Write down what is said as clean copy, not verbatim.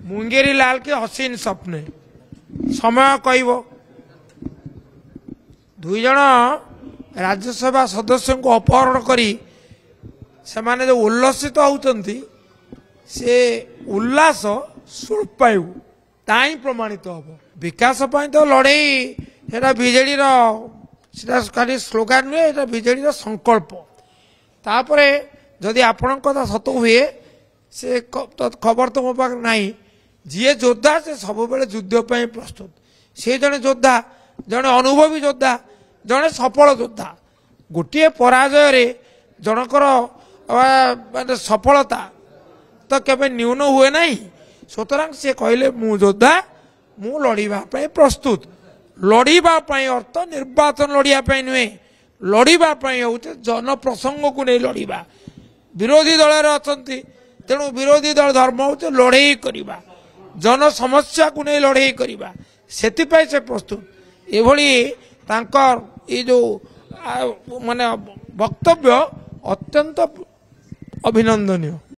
मुंगेरी लाल के हसीन सपने समय कहब दुई जन राज्यसभा सदस्य को अपहरण करी से माने जो उल्लसित होती से उल्लास स्वल्पायु ताई प्रमाणित हम विकास तो लड़े बीजेडी खाली स्लोगान नुहे बीजेडी संकल्प तापर जदि आपण कथा सत हुए से खबर तो मो पाख नहीं जी योद्धा से सब बेले युद्ध प्रस्तुत से जड़े योद्धा जड़े अनुभवी योद्धा जड़े सफल योद्धा गोटे पराजय जनकर माने सफलता तो केबे न्यून हुए नहीं सुतरां से कहले मु योद्धा मु लड़ीबा प्रस्तुत लड़ीबा अर्थ निर्वाचन लड़िया नुहे लड़ीबा हूँ जन प्रसंग को नहीं लड़ीबा विरोधी दल अच्छा तेणु विरोधी दल धर्म हूँ लड़े करवा जन समस्या को नहीं लड़े करवा से प्रस्तुत ये जो माने वक्तव्य अत्यंत अभिनंदनीय।